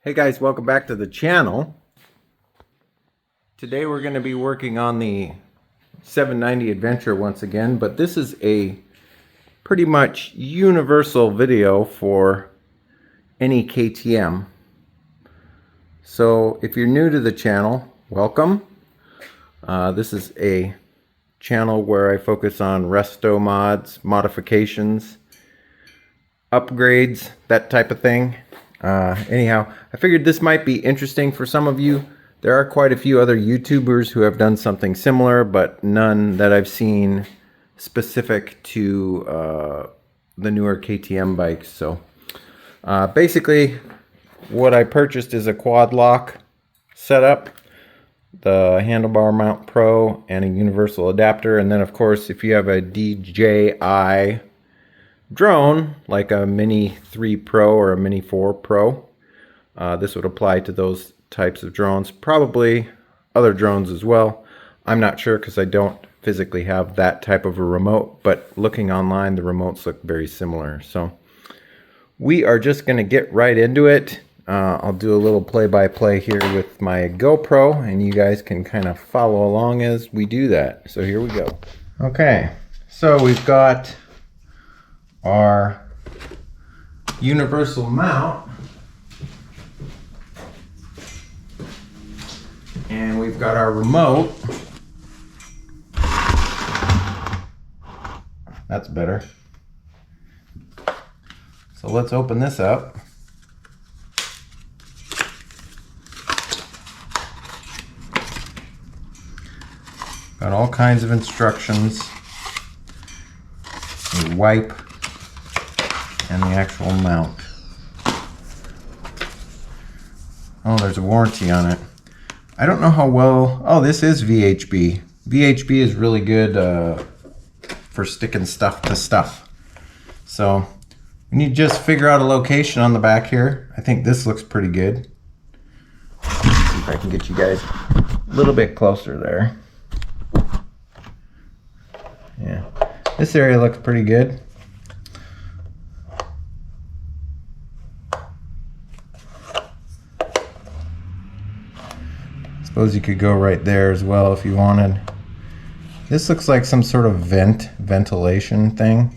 Hey guys, welcome back to the channel. Today we're going to be working on the 790 Adventure once again, but this is a pretty much universal video for any KTM. So if you're new to the channel, welcome. This is a channel where I focus on resto mods, modifications, upgrades, that type of thing. Anyhow, I figured this might be interesting for some of you. There are quite a few other YouTubers who have done something similar, but none that I've seen specific to the newer KTM bikes. So basically what I purchased is a quad lock setup, the handlebar mount pro, and a universal adapter. And then of course, if you have a DJI drone like a Mini 3 Pro or a Mini 4 Pro, this would apply to those types of drones, probably other drones as well. I'm not sure because I don't physically have that type of a remote, but looking online the remotes look very similar. So we are just going to get right into it. I'll do a little play-by-play here with my GoPro, and you guys can kind of follow along as we do that. So here we go. Okay, so we've got our universal mount, and we've got our remote. That's better. So let's open this up. Got all kinds of instructions, a wipe, and the actual mount. Oh, there's a warranty on it. I don't know how well... Oh, this is VHB. VHB is really good for sticking stuff to stuff. So we need to just figure out a location on the back here. I think this looks pretty good. Let's see if I can get you guys a little bit closer there. Yeah, this area looks pretty good. Suppose you could go right there as well if you wanted. This looks like some sort of ventilation thing.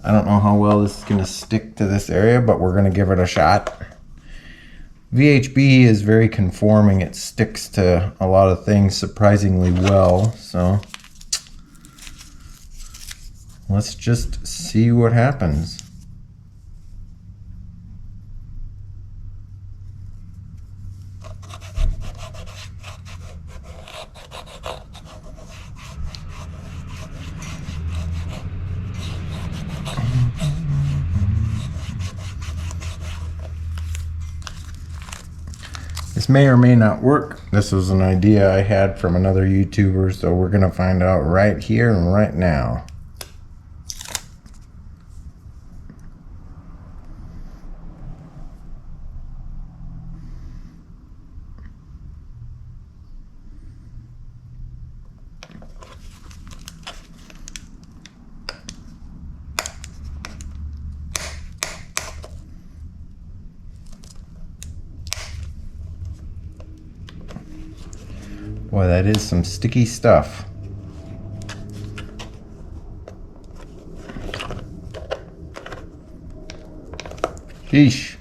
I don't know how well this is going to stick to this area, but we're going to give it a shot. VHB is very conforming. It sticks to a lot of things surprisingly well, so let's just see what happens. This may or may not work. This was an idea I had from another YouTuber, so we're gonna find out right here and right now. Boy, that is some sticky stuff. Sheesh.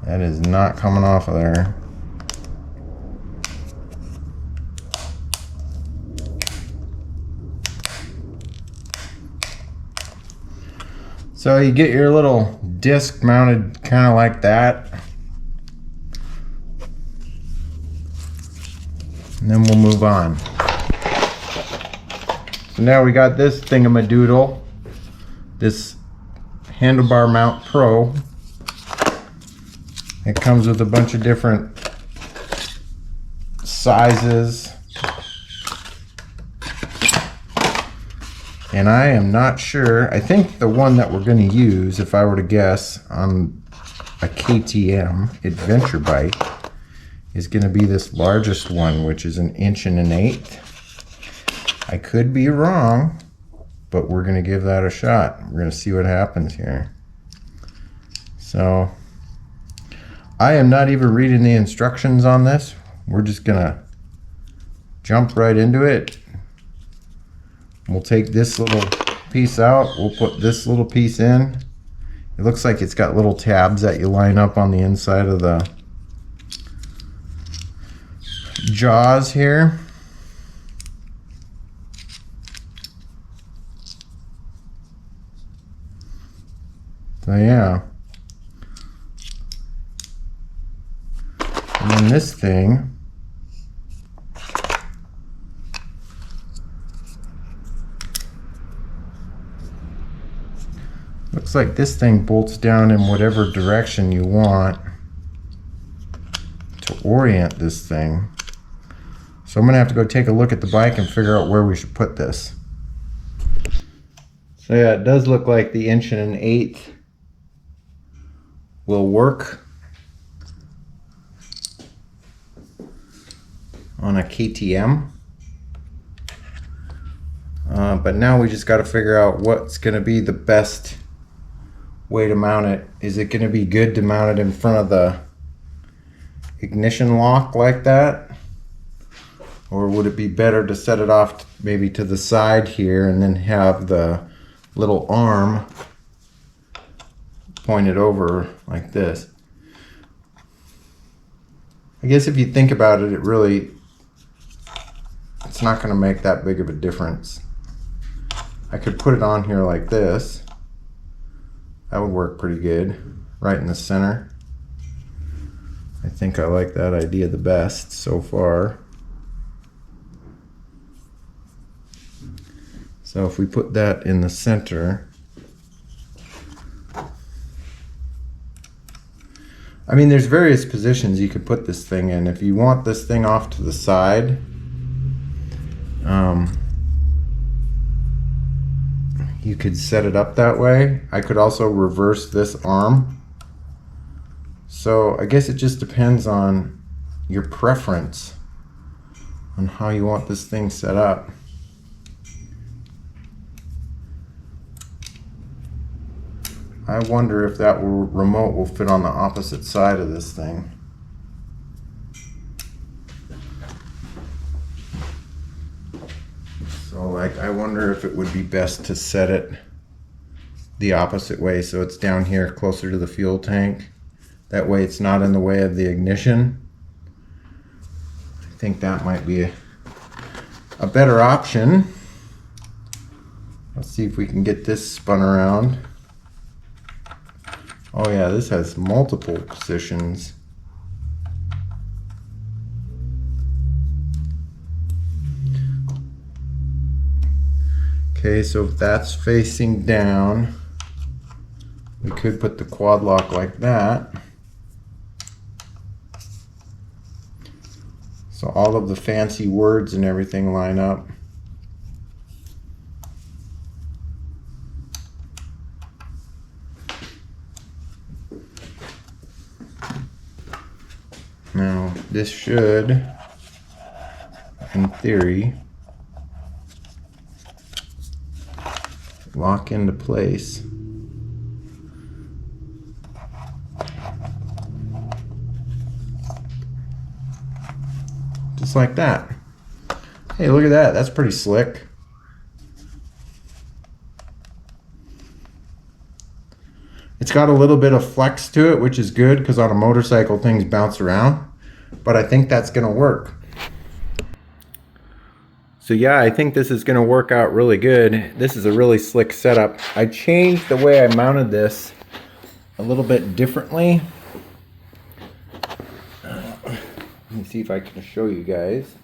That is not coming off of there. So you get your little disc mounted kind of like that. And then we'll move on. So now we got this thingamadoodle, this handlebar mount pro. It comes with a bunch of different sizes. And I am not sure. I think the one that we're going to use, if I were to guess, on a KTM adventure bike is going to be this largest one, which is 1 1/8 inches. I could be wrong, but we're going to give that a shot. We're going to see what happens here. So I am not even reading the instructions on this. We're just gonna jump right into it. We'll take this little piece out. We'll put this little piece in. It looks like it's got little tabs that you line up on the inside of the jaws here. So yeah. And then this thing, looks like this thing bolts down in whatever direction you want to orient this thing. So I'm gonna have to go take a look at the bike and figure out where we should put this. So yeah, it does look like the 1 1/8" will work on a KTM. But now we just got to figure out what's going to be the best way to mount it. Is it going to be good to mount it in front of the ignition lock like that? Or would it be better to set it off maybe to the side here and then have the little arm pointed over like this? I guess if you think about it, it's not going to make that big of a difference. I could put it on here like this. That would work pretty good, right in the center. I think I like that idea the best so far. So if we put that in the center, I mean, there's various positions you could put this thing in. If you want this thing off to the side, you could set it up that way. I could also reverse this arm. So I guess it just depends on your preference on how you want this thing set up. I wonder if that remote will fit on the opposite side of this thing. So like, I wonder if it would be best to set it the opposite way, so it's down here closer to the fuel tank. That way it's not in the way of the ignition. I think that might be a better option. Let's see if we can get this spun around. Oh yeah, this has multiple positions. Okay, so if that's facing down, we could put the quad lock like that. So all of the fancy words and everything line up. Now, this should, in theory, lock into place. Just like that. Hey, look at that. That's pretty slick. It's got a little bit of flex to it, which is good because on a motorcycle things bounce around, but I think that's going to work. So yeah, I think this is going to work out really good. This is a really slick setup. I changed the way I mounted this a little bit differently. Let me see if I can show you guys.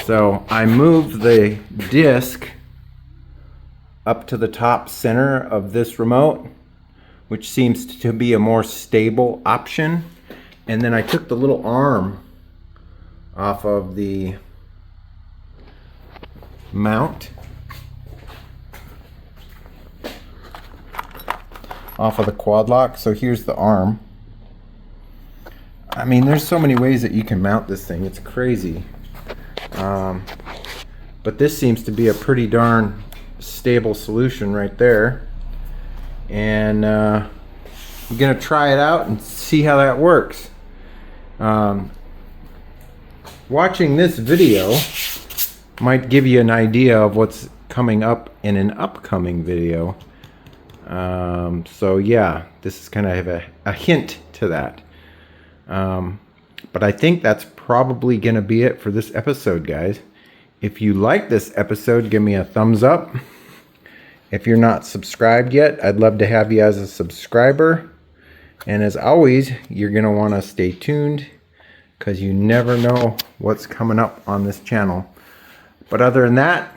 So I moved the disc up to the top center of this remote, which seems to be a more stable option. And then I took the little arm off of the mount, off of the quad lock. So here's the arm. I mean, there's so many ways that you can mount this thing. It's crazy. But this seems to be a pretty darn stable solution right there. And I'm gonna try it out and see how that works. Watching this video might give you an idea of what's coming up in an upcoming video. So yeah, this is kind of a hint to that. But I think that's probably gonna be it for this episode, guys. If you like this episode, give me a thumbs up. If you're not subscribed yet, I'd love to have you as a subscriber. And as always, you're gonna wanna stay tuned because you never know what's coming up on this channel. But other than that,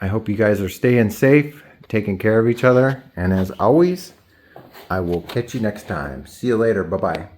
I hope you guys are staying safe, taking care of each other. And as always, I will catch you next time. See you later. Bye-bye.